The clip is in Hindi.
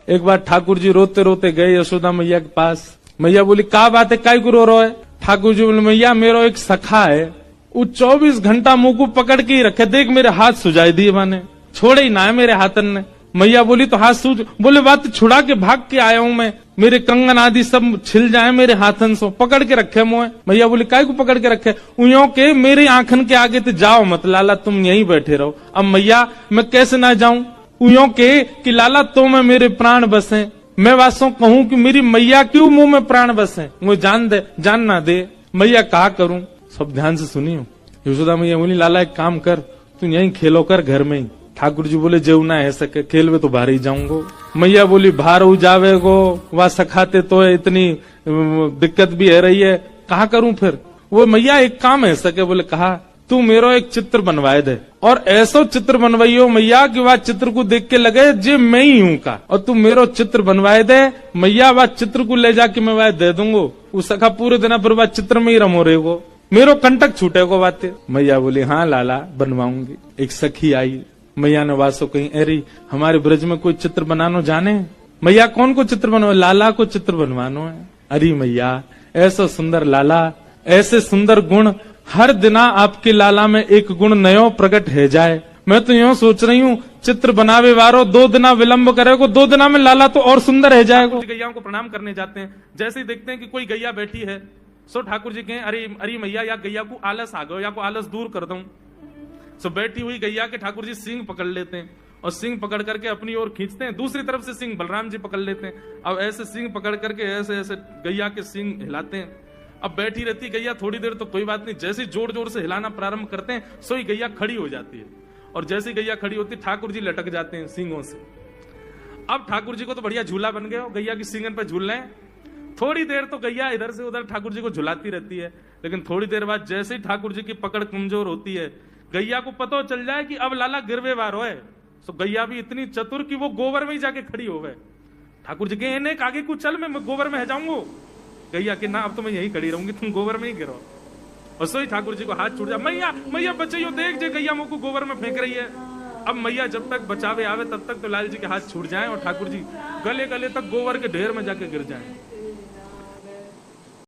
एक बार ठाकुर जी रोते रोते गए यशोदा मैया के पास। मैया बोली क्या बात है, काय को रो रहा है? ठाकुर जी बोले मैया मेरा एक सखा है, वो 24 घंटा मुंह को पकड़ के ही रखे, देख मेरे हाथ सुझाई दिए, माने छोड़े ही ना है मेरे हाथन ने। मैया बोली तो हाथ सूझ, बोले बात छुड़ा के भाग के आया हूं मैं, मेरे कंगन आदि सब छिल जाए मेरे हाथन से, पकड़ के रखे मुझे। मैया बोली काय को पकड़ के रखे? उयों के मेरे आंखन के आगे तो जाओ मत लाला, तुम यहीं बैठे रहो। अब मैया मैं कैसे ना जाऊं? उयों के कि लाला तो में मेरे प्राण बसे, मैं वासों कहूं कि मेरी मैया क्यों मुंह में प्राण बसे, मुझे जान दे, जान ना दे। मैया कहा करूं? सब ध्यान से सुनियो। यशोदा मैया बोली लाला एक काम कर, तू यहीं खेलो कर घर में ही। ठाकुर जी बोले जेऊ ना है सके, खेल में तो बाहर ही जाऊंगो। मैया बोली बाहर हो जावेगो, वह सखाते तो है, इतनी दिक्कत भी है रही है, कहा करूं फिर? वो मैया एक काम है सके, बोले कहा तू मेरो एक चित्र बनवाए दे, और ऐसा चित्र बनवाइयो मैया कि वह चित्र को देख के लगे जे मैं ही हूं का, और तू मेरो चित्र बनवाए दे मैया, वह चित्र को ले जाके मैं वह दे दूंगो। वो सखा पूरे दिन फिर वह चित्र में ही रमो रहेगो, मेरो कंटक छूटेगो बातें। मैया बोली हाँ लाला बनवाऊंगी। एक सखी आई, मैया ने वासो कहीं अरे हमारे ब्रज में कोई चित्र बनानो जाने? मैया कौन को चित्र बनवा? लाला को चित्र बनवानो है। अरे मैया ऐसा सुंदर लाला, ऐसे सुंदर गुण, हर दिना आपके लाला में एक गुण नयो प्रकट है जाए। मैं तो यूं सोच रही हूँ चित्र बनावे वारो 2 दिना विलंब करेगो, 2 दिना में लाला तो और सुंदर है जाएगा। गैयाओं को प्रणाम करने जाते हैं, जैसे ही देखते हैं कि कोई गैया बैठी है, सो ठाकुर जी कहें अरे अरे मैया या गैया को आलस आ गयो, या को आलस दूर कर दूं। सो बैठी हुई गैया के ठाकुर जी सिंग पकड़ लेते हैं, और सिंग पकड़ करके अपनी ओर खींचते हैं, दूसरी तरफ से सिंग बलराम जी पकड़ लेते हैं। अब ऐसे सिंग पकड़ करके ऐसे ऐसे गैया के सिंग हिलाते हैं। अब बैठी रहती गैया थोड़ी देर तो कोई बात नहीं, जैसे जोर जोर से हिलाना प्रारंभ करते हैं सोई गैया खड़ी हो जाती है, और जैसी गैया खड़ी होती है ठाकुर जी लटक जाते हैं सिंगों से। अब ठाकुर जी को तो बढ़िया झूला बन गया, गैया की सिंगन पर झूल रहे हैं। थोड़ी देर तो गैया इधर से उधर ठाकुर जी को झुलाती रहती है, लेकिन थोड़ी देर बाद जैसे ही ठाकुर जी की पकड़ कमजोर होती है, गैया को पता चल जाए कि अब लाला गिरवे वार है, तो गैया भी इतनी चतुर कि वो गोबर में ही जाके खड़ी हो गए। ठाकुर जी कहे आगे कुछ चल, मैं गोबर में जाऊंगा। गैया कि ना अब तो मैं यही खड़ी रहूंगी, तुम गोबर में ही गिरो। और सोई ठाकुर जी को हाथ छूट जाए, मैया मैया बचाइयो, देख जे गैया मुझको गोबर में फेंक रही है। अब मैया जब तक बचावे आवे तब तक तो लाल जी के हाथ छूट जाए और ठाकुर जी गले गले तक गोबर के ढेर में जाके गिर जाए।